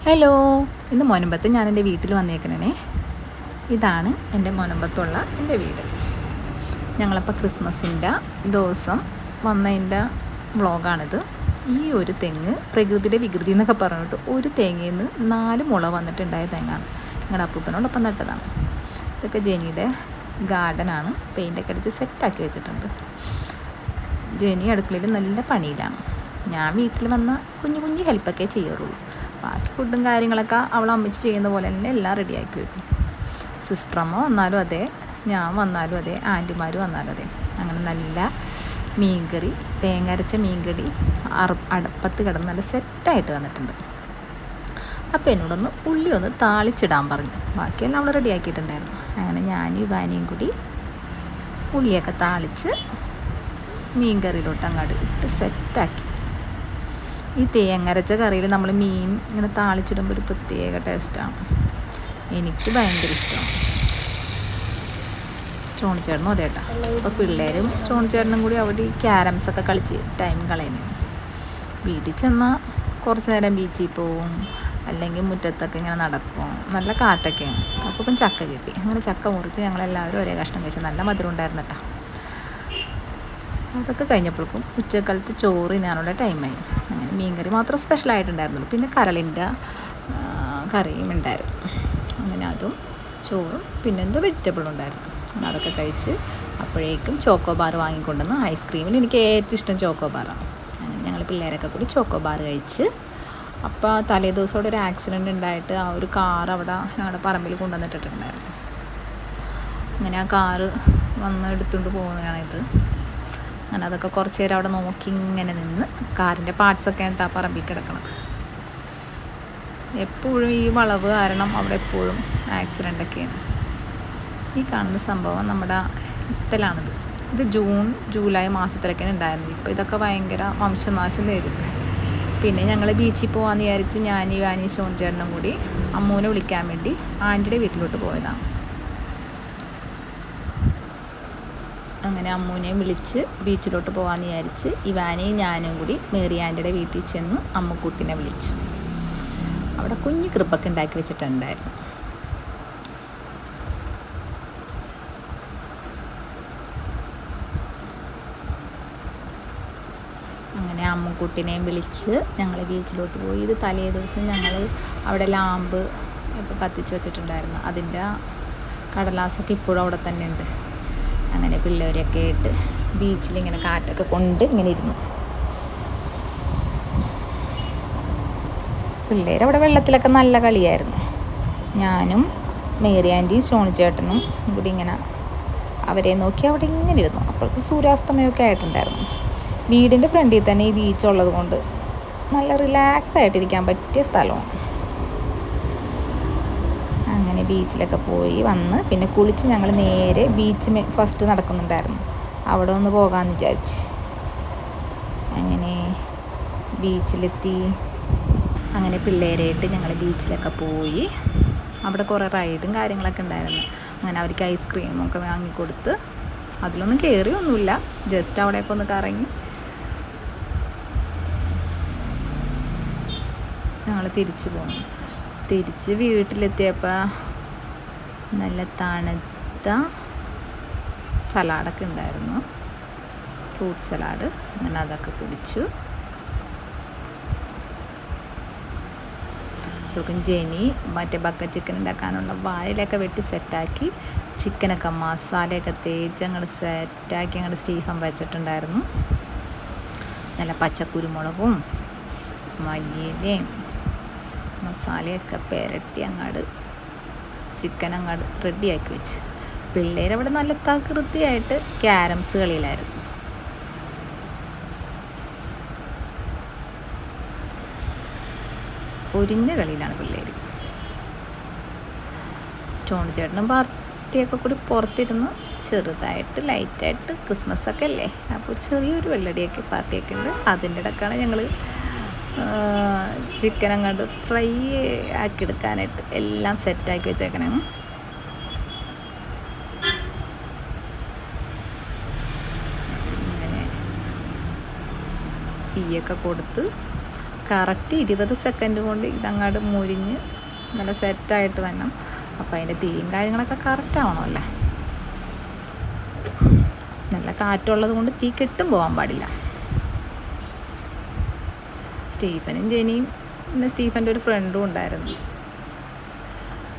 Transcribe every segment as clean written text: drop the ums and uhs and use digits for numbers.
Hello, ഇന്ന് മുനമ്പത്ത് ഞാൻ എൻ്റെ വീട്ടിൽ വന്നേക്കണേ. ഇതാണ് എൻ്റെ മുനമ്പത്തുള്ള എൻ്റെ വീട്. ഞങ്ങളപ്പോൾ ക്രിസ്മസിൻ്റെ ദിവസം വന്നതിൻ്റെ വ്ളോഗാണിത്. ഈ ഒരു തെങ്ങ് പ്രകൃതിയുടെ വികൃതി എന്നൊക്കെ പറഞ്ഞിട്ട് ഒരു തേങ്ങയിൽ നിന്ന് 4 മുള വന്നിട്ടുണ്ടായ തെങ്ങാണ്. ഞങ്ങളുടെ അപ്പൂപ്പനോടൊപ്പം നട്ടതാണ്. ഇതൊക്കെ ജെനിയുടെ ഗാർഡനാണ്. പെയിൻ്റൊക്കെ അടിച്ച് സെറ്റാക്കി വെച്ചിട്ടുണ്ട്. ജെനി അടുക്കളയിൽ നല്ല പണിയിലാണ്. ഞാൻ വീട്ടിൽ വന്ന കുഞ്ഞു കുഞ്ഞു ഹെൽപ്പൊക്കെ ചെയ്യാറുള്ളൂ. ബാക്കി ഫുഡും കാര്യങ്ങളൊക്കെ അവൾ അമ്മച്ചി ചെയ്യുന്ന പോലെ തന്നെ എല്ലാം റെഡിയാക്കി വെക്കും. സിസ്റ്ററമ്മ വന്നാലും അതെ, ഞാൻ വന്നാലും അതെ, ആൻറ്റിമാർ വന്നാലും അതെ. അങ്ങനെ നല്ല മീൻകറി, തേങ്ങ അരച്ച മീൻകറി അടുപ്പത്ത് കിടന്ന് നല്ല സെറ്റായിട്ട് വന്നിട്ടുണ്ട്. അപ്പോൾ എന്നോടൊന്ന് ഉള്ളി ഒന്ന് താളിച്ചിടാൻ പറഞ്ഞു. ബാക്കിയെല്ലാം അവൾ റെഡിയാക്കിയിട്ടുണ്ടായിരുന്നു. അങ്ങനെ ഞാനും ഇവാനിയും കൂടി ഉള്ളിയൊക്കെ താളിച്ച് മീൻകറിയിലോട്ട് അങ്ങോട്ട് ഇട്ട് സെറ്റാക്കി. ഈ തേങ്ങരച്ച കറിയിൽ നമ്മൾ മീൻ ഇങ്ങനെ താളിച്ചിടുമ്പോൾ ഒരു പ്രത്യേക ടേസ്റ്റാണ്. എനിക്ക് ഭയങ്കര ഇഷ്ടമാണ്. ചോണിച്ചേട്ടനും അതെ കേട്ടോ. അപ്പോൾ പിള്ളേരും ചോണിച്ചേട്ടനും കൂടി അവിടെ ഈ ക്യാരംസൊക്കെ കളിച്ച് ടൈം കളയുന്നു. വീട്ടിൽ ചെന്നാൽ കുറച്ച് നേരം ബീച്ചിൽ പോവും, അല്ലെങ്കിൽ മുറ്റത്തൊക്കെ ഇങ്ങനെ നടക്കും. നല്ല കാറ്റൊക്കെയാണ്. അപ്പോൾ ഇപ്പം ചക്ക കിട്ടി. അങ്ങനെ ചക്ക മുറിച്ച് ഞങ്ങളെല്ലാവരും ഒരേ കഷ്ണം കഴിച്ച് നല്ല മധുരം ഉണ്ടായിരുന്നു കേട്ടോ. അതൊക്കെ കഴിഞ്ഞപ്പോഴേക്കും ഉച്ചക്കാലത്ത് ചോറ് തിന്നാനുള്ള ടൈമായി. അങ്ങനെ മീൻകറി മാത്രം സ്പെഷ്യലായിട്ടുണ്ടായിരുന്നുള്ളൂ. പിന്നെ കരളിൻ്റെ കറിയും ഉണ്ടായിരുന്നു. അങ്ങനെ അതും ചോറും പിന്നെന്തോ വെജിറ്റബിളും ഉണ്ടായിരുന്നു. അങ്ങനെ അതൊക്കെ കഴിച്ച് അപ്പോഴേക്കും ചോക്കോ ബാർ വാങ്ങിക്കൊണ്ടുവന്ന്. ഐസ്ക്രീമിൽ എനിക്ക് ഏറ്റവും ഇഷ്ടം ചോക്കോ ബാറാണ്. അങ്ങനെ ഞങ്ങൾ പിള്ളേരൊക്കെ കൂടി ചോക്കോ ബാർ കഴിച്ച്. അപ്പോൾ തലേ ദിവസം അവിടെ ഒരു ആക്സിഡൻറ്റ് ഉണ്ടായിട്ട് ആ ഒരു കാർ അവിടെ ഞങ്ങളുടെ പറമ്പിൽ കൊണ്ടുവന്നിട്ടിട്ടുണ്ടായിരുന്നു. അങ്ങനെ ആ കാറ് വന്ന് എടുത്തുകൊണ്ട് പോകുന്നതാണിത്. അങ്ങനെ അതൊക്കെ കുറച്ച് നേരം അവിടെ നോക്കി ഇങ്ങനെ നിന്ന്. കാറിൻ്റെ പാർട്സൊക്കെ ആയിട്ട് ആ പറമ്പിൽ കിടക്കണത്. എപ്പോഴും ഈ വളവ് കാരണം അവിടെ എപ്പോഴും ആക്സിഡൻ്റൊക്കെയാണ്. ഈ കാണുന്ന സംഭവം നമ്മുടെ ഇത്തലാണിത്. ഇത് ജൂൺ ജൂലൈ മാസത്തിലൊക്കെയാണ് ഉണ്ടായിരുന്നത്. ഇപ്പോൾ ഇതൊക്കെ ഭയങ്കര വംശനാശം നേരിട്ട്. പിന്നെ ഞങ്ങൾ ബീച്ചിൽ പോകാമെന്ന് വിചാരിച്ച് ഞാനും ഇവാനി ഷോൺചേട്ടനും കൂടി അമ്മൂനെ വിളിക്കാൻ വേണ്ടി ആൻറ്റിയുടെ വീട്ടിലോട്ട് പോയതാണ്. അങ്ങനെ അമ്മൂനെയും വിളിച്ച് ബീച്ചിലോട്ട് പോകാമെന്ന് വിചാരിച്ച് ഇവാനെയും ഞാനും കൂടി മേരി ആൻറ്റിയുടെ വീട്ടിൽ ചെന്ന് അമ്മക്കുട്ടീനെ വിളിച്ചു. അവിടെ കുഞ്ഞു കൃപ്പൊക്കെ ഉണ്ടാക്കി വെച്ചിട്ടുണ്ടായിരുന്നു. അങ്ങനെ അമ്മക്കുട്ടീനെയും വിളിച്ച് ഞങ്ങൾ ബീച്ചിലോട്ട് പോയി. ഇത് തലേ ദിവസം ഞങ്ങൾ അവിടെ ലാമ്പ് ഒക്കെ കത്തിച്ച് വെച്ചിട്ടുണ്ടായിരുന്നു. അതിൻ്റെ കടലാസൊക്കെ ഇപ്പോഴും അവിടെ തന്നെ ഉണ്ട്. അങ്ങനെ പിള്ളേരൊക്കെ ആയിട്ട് ബീച്ചിലിങ്ങനെ കാറ്റൊക്കെ കൊണ്ട് ഇങ്ങനെ ഇരുന്നു. പിള്ളേരവിടെ വെള്ളത്തിലൊക്കെ നല്ല കളിയായിരുന്നു. ഞാനും മേരി ആൻറ്റിയും സോണിച്ചേട്ടനും കൂടി ഇങ്ങനെ അവരെ നോക്കി അവിടെ ഇങ്ങനെ ഇരുന്നു. അപ്പോഴേക്കും സൂര്യാസ്തമയമൊക്കെ ആയിട്ടുണ്ടായിരുന്നു. വീടിൻ്റെ ഫ്രണ്ടിൽ തന്നെ ഈ ബീച്ച് ഉള്ളത് കൊണ്ട് നല്ല റിലാക്സ് ആയിട്ടിരിക്കാൻ പറ്റിയ സ്ഥലമാണ്. അങ്ങനെ ബീച്ചിലൊക്കെ പോയി വന്ന് പിന്നെ കുളിച്ച് ഞങ്ങൾ നേരെ ബീച്ച് ഫസ്റ്റ് നടക്കുന്നുണ്ടായിരുന്നു. അവിടെ ഒന്ന് പോകാമെന്ന് വിചാരിച്ച് അങ്ങനെ ബീച്ചിലെത്തി. അങ്ങനെ പിള്ളേരായിട്ട് ഞങ്ങൾ ബീച്ചിലൊക്കെ പോയി. അവിടെ കുറേ റൈഡും കാര്യങ്ങളൊക്കെ ഉണ്ടായിരുന്നു. അങ്ങനെ അവർക്ക് ഐസ്ക്രീമൊക്കെ വാങ്ങിക്കൊടുത്ത്. അതിലൊന്നും കയറിയൊന്നുമില്ല, ജസ്റ്റ് അവിടെയൊക്കെ ഒന്ന് കറങ്ങി ഞങ്ങൾ തിരിച്ചു പോന്നു. തിരിച്ച് വീട്ടിലെത്തിയപ്പോൾ നല്ല തണുത്ത സലാഡൊക്കെ ഉണ്ടായിരുന്നു, ഫ്രൂട്ട് സലാഡ്. അങ്ങനെ അതൊക്കെ കുടിച്ചു. അപ്പോഴേക്കും ജെനി മറ്റേ ബക്കറ്റ് ചിക്കൻ ഉണ്ടാക്കാനുള്ള വാഴയിലൊക്കെ വെട്ടി സെറ്റാക്കി ചിക്കനൊക്കെ മസാലയൊക്കെ തേച്ച് ഞങ്ങൾ സെറ്റാക്കി ഞങ്ങൾ സ്റ്റീഫൻ വെച്ചിട്ടുണ്ടായിരുന്നു. നല്ല പച്ചക്കുരുമുളകും മല്ലിയിലയും മസാലയൊക്കെ പെരട്ടി അങ്ങാട് ചിക്കൻ അങ്ങാട് റെഡിയാക്കി വെച്ച്. പിള്ളേരവിടെ നല്ല തകൃതിയായിട്ട് ക്യാരംസ് കളിയിലായിരുന്നു. പൊരിഞ്ഞ കളിയിലാണ് പിള്ളേർ. സ്റ്റോൺ ചേട്ടനും പാർട്ടിയൊക്കെ കൂടി പുറത്തിരുന്ന് ചെറുതായിട്ട് ലൈറ്റായിട്ട് ക്രിസ്മസൊക്കെ അല്ലേ, അപ്പോൾ ചെറിയൊരു വെള്ളടിയൊക്കെ പാർട്ടിയൊക്കെ ഉണ്ട്. അതിൻ്റെ ഇടയ്ക്കാണ് ഞങ്ങൾ ചിക്കൻ അങ്ങോട്ട് ഫ്രൈ ആക്കിയെടുക്കാനായിട്ട് എല്ലാം സെറ്റാക്കി വെച്ചേക്കണേ. അങ്ങനെ തീയൊക്കെ കൊടുത്ത് കറക്റ്റ് 20 സെക്കൻഡ് കൊണ്ട് ഇതങ്ങോട്ട് മുരിഞ്ഞ് നല്ല സെറ്റായിട്ട് വരണം. അപ്പോൾ അതിൻ്റെ തീയും കാര്യങ്ങളൊക്കെ കറക്റ്റ് ആവണമല്ലോ. നല്ല കാറ്റുള്ളത് കൊണ്ട് തീ കെട്ടും പോകാൻ പാടില്ല. സ്റ്റീഫനും ജെനിയും പിന്നെ സ്റ്റീഫൻ്റെ ഒരു ഫ്രണ്ടും ഉണ്ടായിരുന്നു.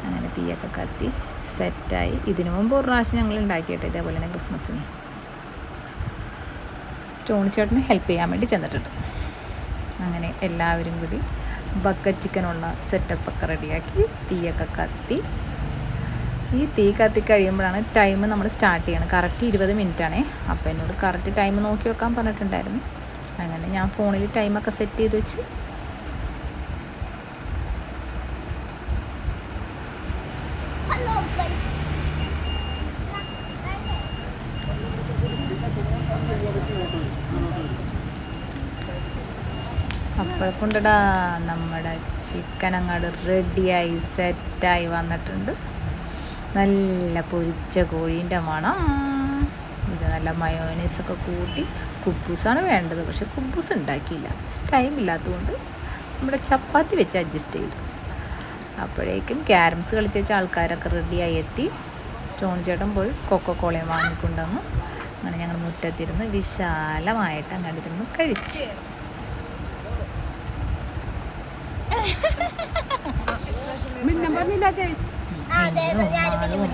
അങ്ങനെ തീയൊക്കെ കത്തി സെറ്റായി. ഇതിനു മുമ്പ് ഒരു പ്രാവശ്യം ഞങ്ങൾ ഉണ്ടാക്കിയിട്ട് ഇതേപോലെ തന്നെ ക്രിസ്മസിന് സ്റ്റോണി ചേട്ടന് ഹെൽപ്പ് ചെയ്യാൻ വേണ്ടി ചെന്നിട്ടുണ്ട്. അങ്ങനെ എല്ലാവരും കൂടി ബക്കറ്റ് ചിക്കനുള്ള സെറ്റപ്പൊക്കെ റെഡിയാക്കി തീയൊക്കെ കത്തി. ഈ തീ കത്തി കഴിയുമ്പോഴാണ് ടൈം നമ്മൾ സ്റ്റാർട്ട് ചെയ്യണം. കറക്റ്റ് 20 മിനിറ്റാണേ. അപ്പോൾ എന്നോട് കറക്റ്റ് ടൈം നോക്കി വെക്കാൻ പറഞ്ഞിട്ടുണ്ടായിരുന്നു. അങ്ങനെ ഞാൻ ഫോണിൽ ടൈമൊക്കെ സെറ്റ് ചെയ്ത് വെച്ച് അപ്പോഴേക്കൊണ്ടടാ നമ്മുടെ ചിക്കൻ അങ്ങോട്ട് റെഡിയായി സെറ്റായി വന്നിട്ടുണ്ട്. നല്ല പൊരിച്ച കോഴീൻ്റെ മണം. ഇത് നല്ല മയോനൈസൊക്കെ കൂട്ടി കുബൂസാണ് വേണ്ടത്. പക്ഷെ കുബൂസ് ഉണ്ടാക്കിയില്ല, ടൈം ഇല്ലാത്തതുകൊണ്ട് നമ്മുടെ ചപ്പാത്തി വെച്ച് അഡ്ജസ്റ്റ് ചെയ്തു. അപ്പോഴേക്കും ക്യാരംസ് കളിച്ച് വെച്ച ആൾക്കാരൊക്കെ റെഡിയായി എത്തി. സ്റ്റോൺ ചേട്ടൻ പോയി കൊക്കക്കോളയും വാങ്ങിക്കൊണ്ടുവന്നു. അങ്ങനെ ഞങ്ങൾ മുറ്റത്തിരുന്ന് വിശാലമായിട്ട് അങ്ങോട്ടിരുന്ന് കഴിച്ചു.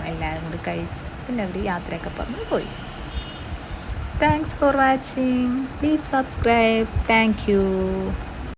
എല്ലാവരും കൂടി കഴിച്ച് പിന്നെ അവർ യാത്രയൊക്കെ പറഞ്ഞ് പോയി. Thanks for watching. Please subscribe. Thank you.